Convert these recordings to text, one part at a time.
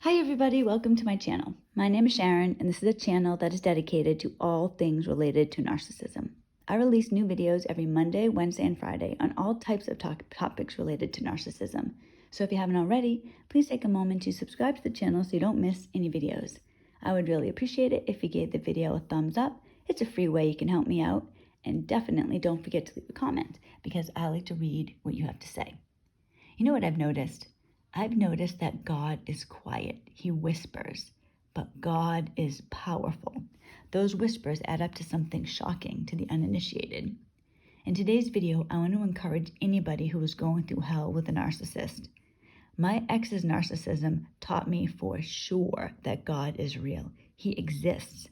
Hi everybody, welcome to my channel. My name is Sharon and this is a channel that is dedicated to all things related to narcissism. I release new videos every Monday, Wednesday, and Friday on all types of topics related to narcissism. So if you haven't already, please take a moment to subscribe to the channel so you don't miss any videos. I would really appreciate it if you gave the video a thumbs up. It's a free way you can help me out. And definitely don't forget to leave a comment because I like to read what you have to say. You know what I've noticed? I've noticed that God is quiet. He whispers, but God is powerful. Those whispers add up to something shocking to the uninitiated. In today's video, I want to encourage anybody who is going through hell with a narcissist. My ex's narcissism taught me for sure that God is real. He exists.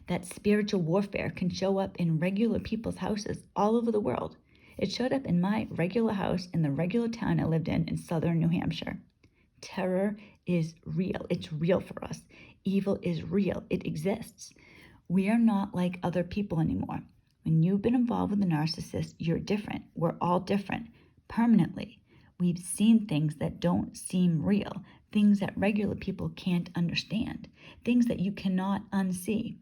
That spiritual warfare can show up in regular people's houses all over the world. It showed up in my regular house in the regular town I lived in southern New Hampshire. Terror is real. It's real for us. Evil is real. It exists. We are not like other people anymore. When you've been involved with a narcissist, you're different. We're all different, permanently. We've seen things that don't seem real, things that regular people can't understand, things that you cannot unsee.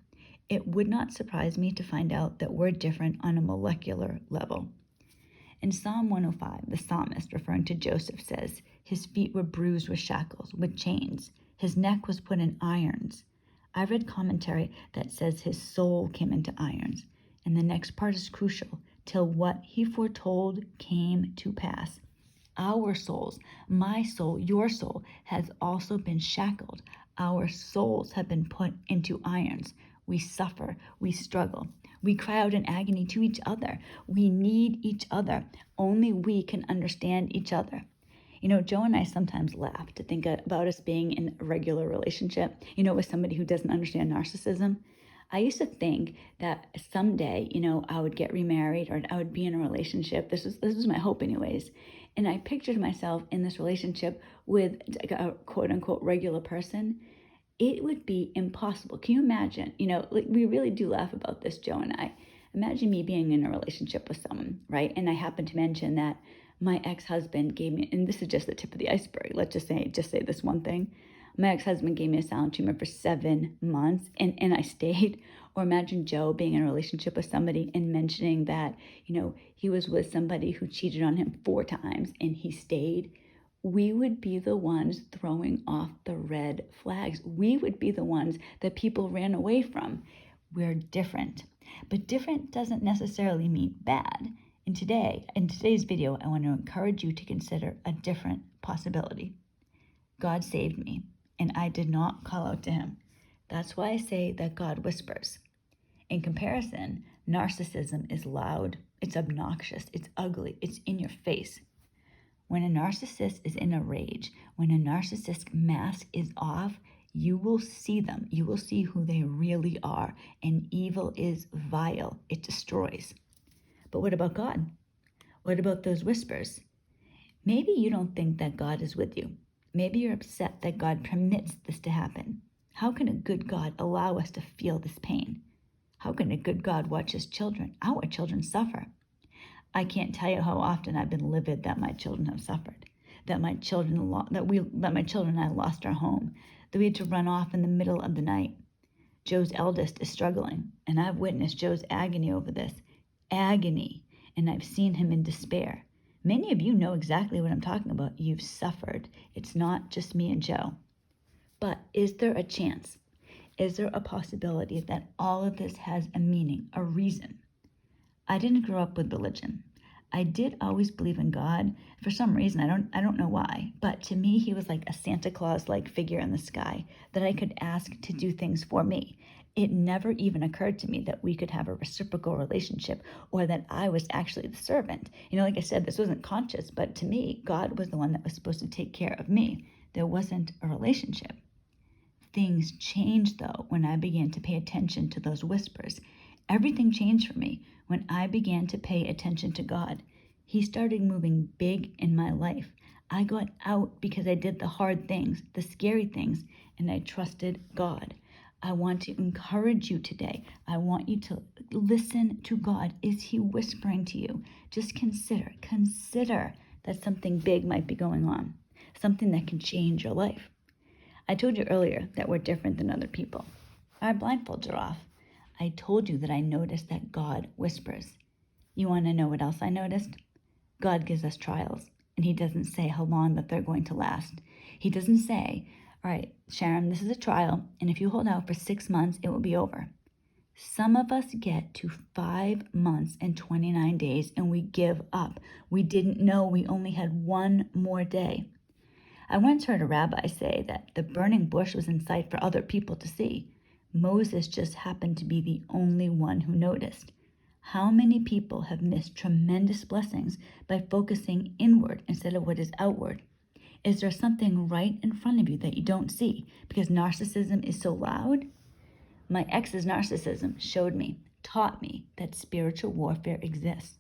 It would not surprise me to find out that we're different on a molecular level. In Psalm 105, the psalmist, referring to Joseph, says, his feet were bruised with shackles, with chains. His neck was put in irons. I read commentary that says his soul came into irons. And the next part is crucial, till what he foretold came to pass. Our souls, my soul, your soul, has also been shackled. Our souls have been put into irons. We suffer, we struggle. We cry out in agony to each other. We need each other. Only we can understand each other. You know, Joe and I sometimes laugh to think about us being in a regular relationship, with somebody who doesn't understand narcissism. I used to think that someday, I would get remarried or I would be in a relationship. This was my hope anyways. And I pictured myself in this relationship with a quote unquote regular person. It would be impossible. Can you imagine? We really do laugh about this, Joe and I. Imagine me being in a relationship with someone, right? And I happen to mention that my ex-husband gave me, and this is just the tip of the iceberg. Let's just say this one thing. My ex-husband gave me a silent treatment for 7 months and I stayed. Or imagine Joe being in a relationship with somebody and mentioning that, he was with somebody who cheated on him 4 times and he stayed. We would be the ones throwing off the red flags. We would be the ones that people ran away from. We're different. But different doesn't necessarily mean bad. In today's video, I want to encourage you to consider a different possibility. God saved me, and I did not call out to him. That's why I say that God whispers. In comparison, narcissism is loud, it's obnoxious, it's ugly, it's in your face. When a narcissist is in a rage, when a narcissist mask is off, you will see them. You will see who they really are. And evil is vile. It destroys. But what about God? What about those whispers? Maybe you don't think that God is with you. Maybe you're upset that God permits this to happen. How can a good God allow us to feel this pain? How can a good God watch his children, our children, suffer? I can't tell you how often I've been livid that my children have suffered, that my children and I lost our home, that we had to run off in the middle of the night. Joe's eldest is struggling, and I've witnessed Joe's agony over this. Agony, and I've seen him in despair. Many of you know exactly what I'm talking about. You've suffered. It's not just me and Joe. But is there a chance? Is there a possibility that all of this has a meaning, a reason? I didn't grow up with religion. I did always believe in God. For some reason, I don't know why, but to me, he was like a Santa Claus-like figure in the sky that I could ask to do things for me. It never even occurred to me that we could have a reciprocal relationship or that I was actually the servant. Like I said, this wasn't conscious, but to me, God was the one that was supposed to take care of me. There wasn't a relationship. Things changed, though, when I began to pay attention to those whispers. Everything changed for me when I began to pay attention to God. He started moving big in my life. I got out because I did the hard things, the scary things, and I trusted God. I want to encourage you today. I want you to listen to God. Is he whispering to you? Just consider that something big might be going on, something that can change your life. I told you earlier that we're different than other people. Our blindfolds are off. I told you that I noticed that God whispers. You want to know what else I noticed? God gives us trials, and he doesn't say how long that they're going to last. He doesn't say, all right, Sharon, this is a trial, and if you hold out for 6 months, it will be over. Some of us get to 5 months and 29 days, and we give up. We didn't know we only had one more day. I once heard a rabbi say that the burning bush was in sight for other people to see. Moses just happened to be the only one who noticed. How many people have missed tremendous blessings by focusing inward instead of what is outward? Is there something right in front of you that you don't see because narcissism is so loud? My ex's narcissism showed me, taught me that spiritual warfare exists.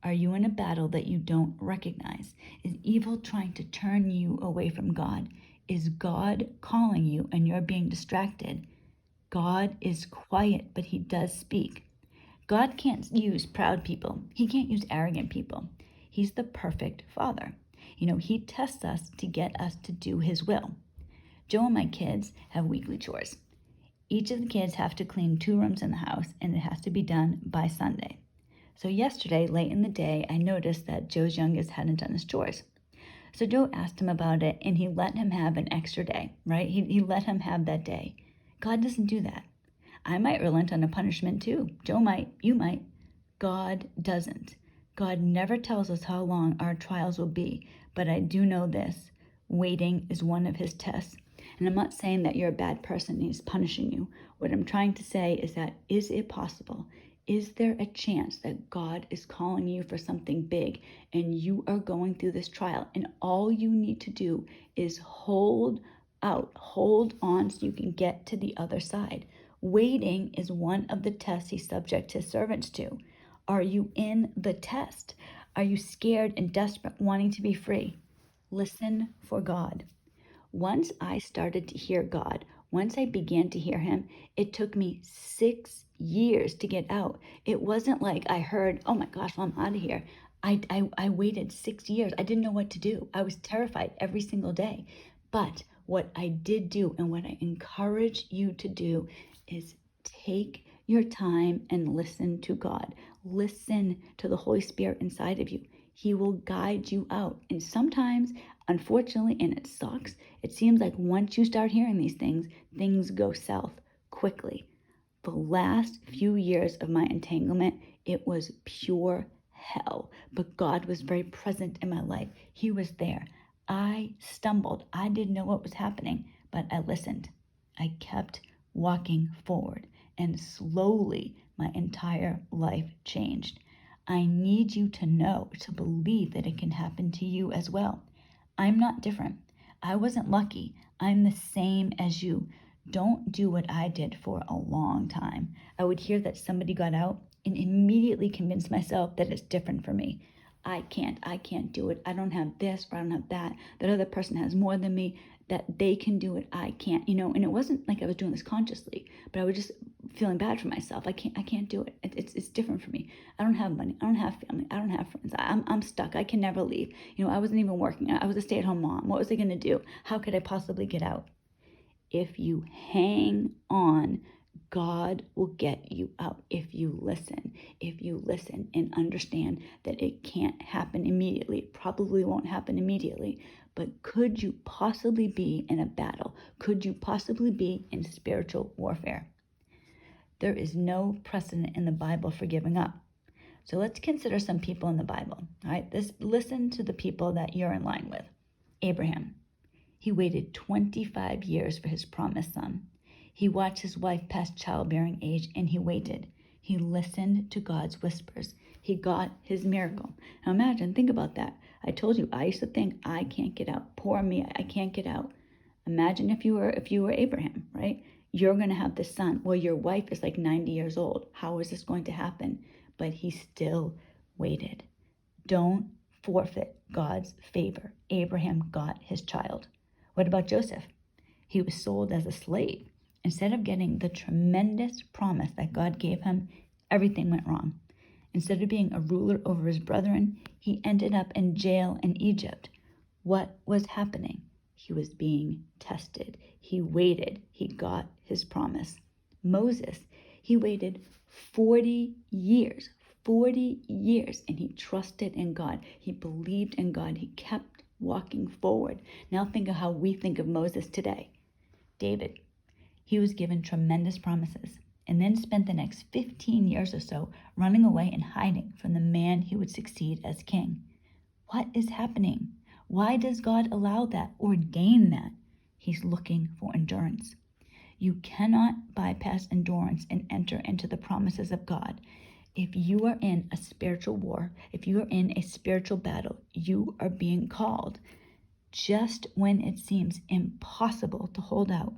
Are you in a battle that you don't recognize? Is evil trying to turn you away from God? Is God calling you and you're being distracted? God is quiet, but he does speak. God can't use proud people. He can't use arrogant people. He's the perfect father. He tests us to get us to do his will. Joe and my kids have weekly chores. Each of the kids have to clean 2 rooms in the house, and it has to be done by Sunday. So yesterday, late in the day, I noticed that Joe's youngest hadn't done his chores. So Joe asked him about it, and he let him have an extra day, right? He let him have that day. God doesn't do that. I might relent on a punishment too. Joe might, you might. God doesn't. God never tells us how long our trials will be, but I do know this. Waiting is one of his tests. And I'm not saying that you're a bad person and he's punishing you. What I'm trying to say is that, is it possible? Is there a chance that God is calling you for something big and you are going through this trial and all you need to do is hold out, hold on so you can get to the other side? Waiting is one of the tests he subjects his servants to. Are you in the test? Are you scared and desperate, wanting to be free? Listen for God. Once I started to hear God, once I began to hear him, it took me 6 years to get out. It wasn't like I heard, oh my gosh, well, I'm out of here. I waited 6 years. I didn't know what to do. I was terrified every single day. But what I did do and what I encourage you to do is take your time and listen to God. Listen to the Holy Spirit inside of you. He will guide you out. And sometimes, unfortunately, and it sucks, it seems like once you start hearing these things go south quickly. The last few years of my entanglement, it was pure hell. But God was very present in my life. He was there. I stumbled. I didn't know what was happening, but I listened. I kept walking forward, and slowly my entire life changed. I need you to know, to believe that it can happen to you as well. I'm not different. I wasn't lucky. I'm the same as you. Don't do what I did for a long time. I would hear that somebody got out and immediately convince myself that it's different for me. I can't do it. I don't have this or I don't have that. That other person has more than me, that they can do it. I can't, and it wasn't like I was doing this consciously, but I was just feeling bad for myself. I can't do it. It's different for me. I don't have money. I don't have family. I don't have friends. I'm stuck. I can never leave. I wasn't even working. I was a stay-at-home mom. What was I going to do? How could I possibly get out? If you hang on, God will get you out if you listen and understand that it can't happen immediately. It probably won't happen immediately, but could you possibly be in a battle? Could you possibly be in spiritual warfare? There is no precedent in the Bible for giving up. So let's consider some people in the Bible. All right, listen to the people that you're in line with. Abraham. He waited 25 years for his promised son. He watched his wife past childbearing age, and he waited. He listened to God's whispers. He got his miracle. Now imagine, think about that. I told you, I used to think, I can't get out. Poor me, I can't get out. Imagine if you were Abraham, right? You're going to have this son. Well, your wife is like 90 years old. How is this going to happen? But he still waited. Don't forfeit God's favor. Abraham got his child. What about Joseph? He was sold as a slave. Instead of getting the tremendous promise that God gave him, everything went wrong. Instead of being a ruler over his brethren, he ended up in jail in Egypt. What was happening? He was being tested. He waited. He got his promise. Moses, he waited 40 years, and he trusted in God. He believed in God. He kept walking forward. Now think of how we think of Moses today. David, he was given tremendous promises and then spent the next 15 years or so running away and hiding from the man he would succeed as king. What is happening? Why does God allow that, ordain that? He's looking for endurance. You cannot bypass endurance and enter into the promises of God. If you are in a spiritual war, if you are in a spiritual battle, you are being called. Just when it seems impossible to hold out,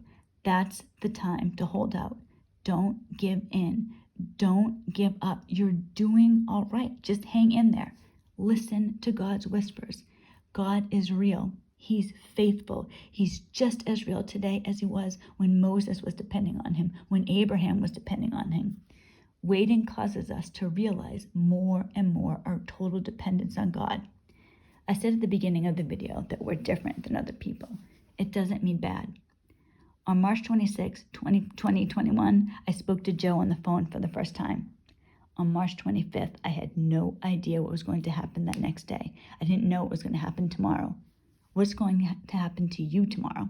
that's the time to hold out. Don't give in. Don't give up. You're doing all right. Just hang in there. Listen to God's whispers. God is real. He's faithful. He's just as real today as he was when Moses was depending on him, when Abraham was depending on him. Waiting causes us to realize more and more our total dependence on God. I said at the beginning of the video that we're different than other people. It doesn't mean bad. On March 26, 2021, I spoke to Joe on the phone for the first time. On March 25th, I had no idea what was going to happen that next day. I didn't know what was going to happen tomorrow. What's going to happen to you tomorrow?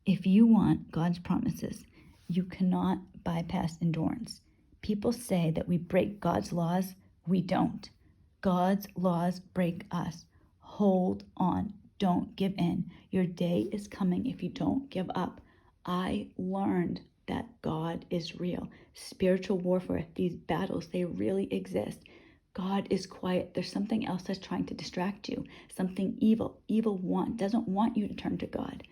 If you want God's promises, you cannot bypass endurance. People say that we break God's laws. We don't. God's laws break us. Hold on. Don't give in. Your day is coming if you don't give up. I learned that God is real. Spiritual warfare, these battles, they really exist. God is quiet. There's something else that's trying to distract you. Something evil. Evil doesn't want you to turn to God.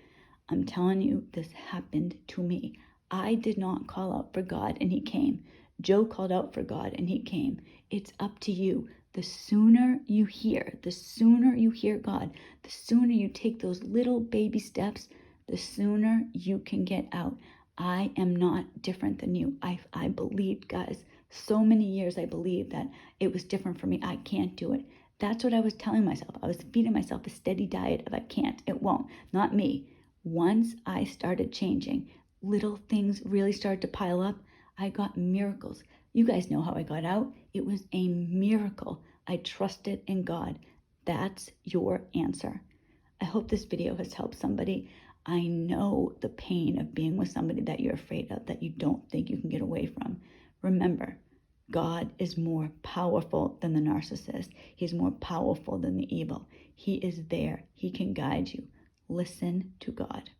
I'm telling you, this happened to me. I did not call out for God and he came. Joe called out for God and he came. It's up to you. The sooner you hear God, the sooner you take those little baby steps, the sooner you can get out. I am not different than you. I believed, guys, so many years I believed that it was different for me. I can't do it. That's what I was telling myself. I was feeding myself a steady diet of I can't, it won't, not me. Once I started changing, little things really started to pile up. I got miracles. You guys know how I got out. It was a miracle. I trusted in God. That's your answer. I hope this video has helped somebody. I know the pain of being with somebody that you're afraid of, that you don't think you can get away from. Remember, God is more powerful than the narcissist. He's more powerful than the evil. He is there. He can guide you. Listen to God.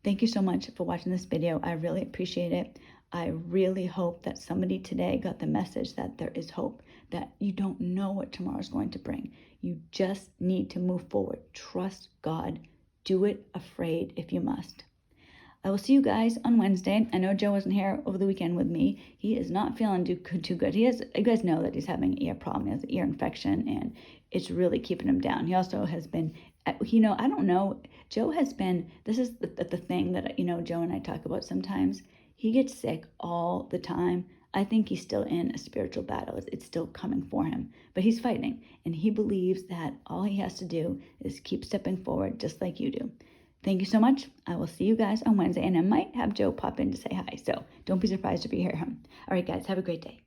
Thank you so much for watching this video. I really appreciate it. I really hope that somebody today got the message that there is hope, that you don't know what tomorrow is going to bring. You just need to move forward. Trust God. Do it afraid if you must. I will see you guys on Wednesday. I know Joe wasn't here over the weekend with me. He is not feeling too good. You guys know that he's having an ear problem. He has an ear infection, and it's really keeping him down. He also has been, I don't know. Joe has been, this is the thing that, Joe and I talk about sometimes. He gets sick all the time. I think he's still in a spiritual battle. It's still coming for him, but he's fighting, and he believes that all he has to do is keep stepping forward just like you do. Thank you so much. I will see you guys on Wednesday, and I might have Joe pop in to say hi, so don't be surprised if you hear him. All right, guys, have a great day.